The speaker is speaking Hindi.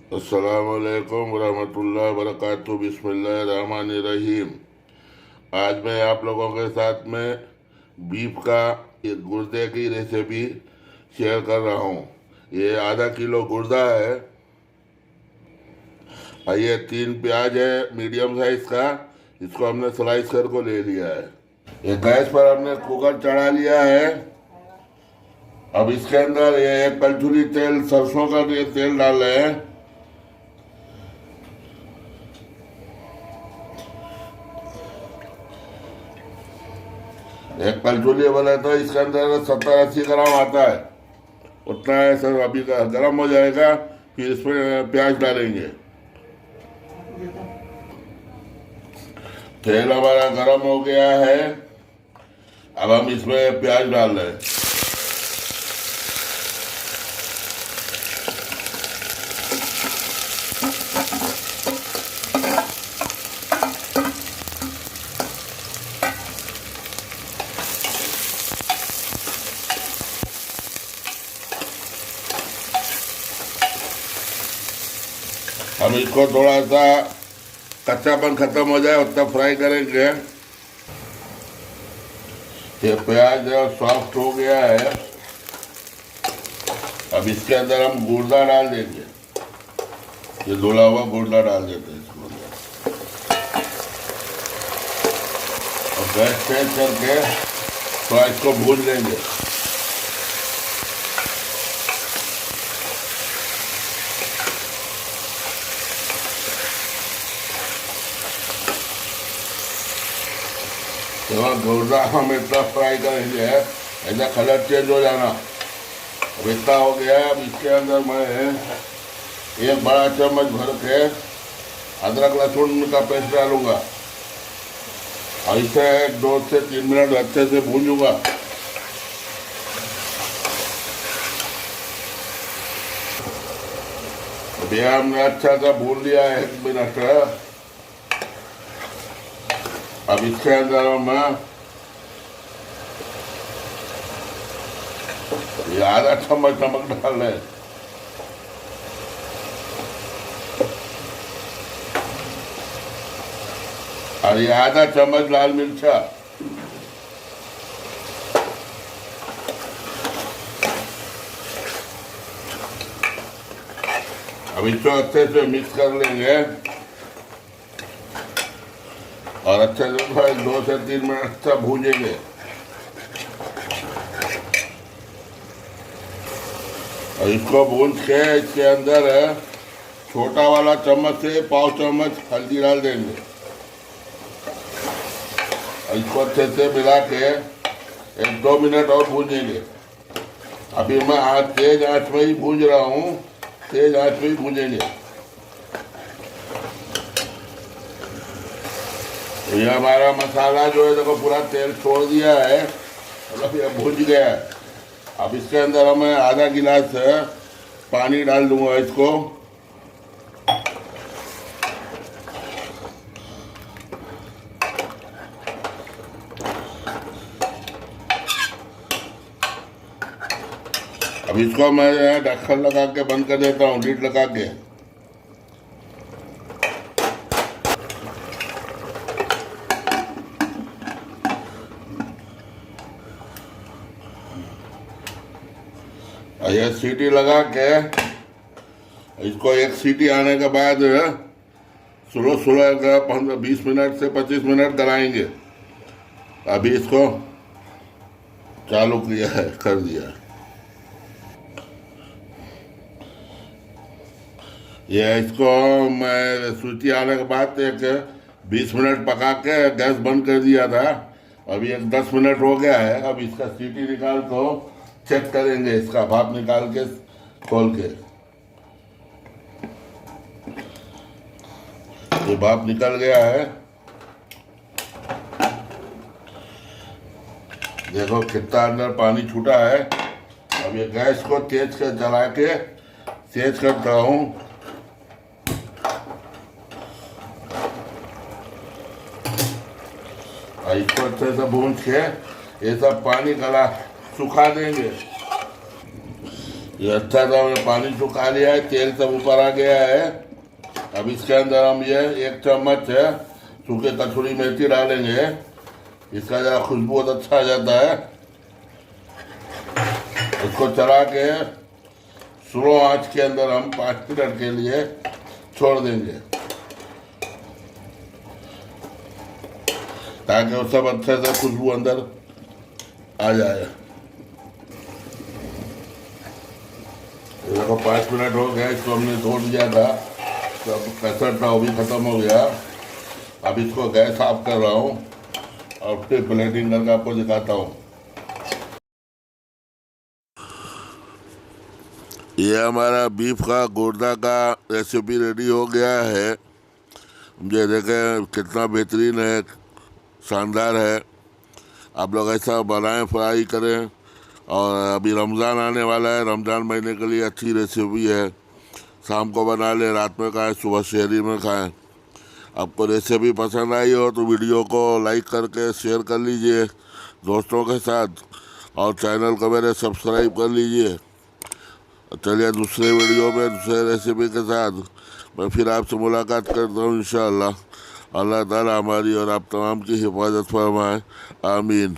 अस्सलामुअलैकुम वरहमतुल्लाहि वबरकातुहू। बिस्मिल्लाहिर्रहमानिर्रहीम। आज मैं आप लोगों के साथ में बीफ का ये गुर्दे की रेसिपी शेयर कर रहा हूँ। ये आधा किलो गुर्दा है और ये 3 प्याज है मीडियम साइज का, इसको हमने स्लाइस कर को ले लिया है। ये गैस पर हमने कुकर चढ़ा लिया है। अब इसके अंदर ये 1 कटोरी तेल, सरसों का तेल डाल रहे हैं। एक कलछुली बोले तो इसके अंदर 70-80 ग्राम आता है, उतना है सर। अभी गर्म हो जाएगा फिर इसमें प्याज डालेंगे। तेल हमारा गर्म हो गया है, अब हम इसमें प्याज डाल रहे हैं। हम इसको थोड़ा सा कच्चापन खत्म हो जाए उतना फ्राई करेंगे। ये प्याज सॉफ्ट हो गया है, अब इसके अंदर हम गुर्दा डाल देंगे। ये धुला हुआ गुर्दा डाल देते हैं इसको अंदर और गैस तेज करके थोड़ा इसको भून लेंगे। तो गुर्दा हम इतना फ्राई करेंगे ऐसा कलर चेंज हो जाना। अब इतना हो गया है। अब इसके अंदर मैं 1 बड़ा चम्मच भर के अदरक लहसुन का पेस्ट डालूंगा और इसे 2 से 3 मिनट अच्छे से भूनूंगा। अभी हमने अच्छा सा भून लिया है 1 मिनट। अब इसके अंदर हम ये आधा चम्मच नमक डाल रहे हैं और ये आधा चम्मच लाल मिर्चा। अब इसको अच्छे से मिक्स कर लेंगे और अच्छे से 2 से 3 मिनट तक भूनेंगे। और इसको भून के इसके अंदर छोटा वाला चम्मच से 1/4 चम्मच हल्दी डाल देंगे और इसको अच्छे से मिला के 1-2 मिनट और भूनेंगे। अभी मैं तेज आंच में ही भून रहा हूँ, तेज आंच में ही भूनेंगे। तो ये हमारा मसाला जो है देखो पूरा तेल छोड़ दिया है, मतलब ये भुज गया है। अब इसके अंदर मैं आधा गिलास पानी डाल दूंगा इसको। अब इसको मैं ढक्कन लगा के बंद कर देता हूँ, लीड लगा के। ये सीटी लगा के इसको 1 सीटी आने के बाद स्लो 20 मिनट से 25 मिनट गलाएंगे। अभी इसको चालू किया है, कर दिया। ये इसको मैं सीटी आने के बाद 20 मिनट पका के गैस बंद कर दिया था। अभी 10 मिनट हो गया है। अब इसका सीटी निकाल को चेक करेंगे, इसका भाप निकाल के खोल के। ये भाप निकल गया है, देखो कितना अंदर पानी छूटा है। अब ये गैस को तेज कर जला के तेज करता हूँ। इसको अच्छे से भून के ये सब पानी गला सुखा देंगे। ये अच्छा सा हमने पानी सुखा लिया है, तेल सब ऊपर आ गया है। अब इसके अंदर हम ये 1 चम्मच है सूखे कसूरी मेथी डालेंगे। इसका जरा खुशबू बहुत अच्छा आ जाता है। इसको चला के स्लो आंच के अंदर हम 5 मिनट के लिए छोड़ देंगे ताकि वो सब अच्छे से खुशबू अंदर आ जाए। देखो 5 मिनट हो गया, इसको हमने छोड़ दिया था, तो अब कसर था वो भी ख़त्म हो गया। अब इसको गैस साफ कर रहा हूँ और फिर प्लेटिंग करके आपको दिखाता हूँ। ये हमारा बीफ का गुर्दा का रेसिपी रेडी हो गया है। मुझे देखें कितना बेहतरीन है, शानदार है। आप लोग ऐसा बनाएं, फ्राई करें। और अभी रमज़ान आने वाला है, रमज़ान महीने के लिए अच्छी रेसिपी है। शाम को बना लें, रात में खाएं, सुबह शहरी में खाएं। आपको रेसिपी पसंद आई हो तो वीडियो को लाइक करके शेयर कर लीजिए दोस्तों के साथ, और चैनल को मेरे सब्सक्राइब कर लीजिए। चलिए दूसरे वीडियो में दूसरे रेसिपी के साथ मैं फिर आपसे मुलाकात करता हूँ इंशाअल्लाह। अल्लाह ताला हमारी और आप तमाम की हिफाजत फरमाए, आमीन।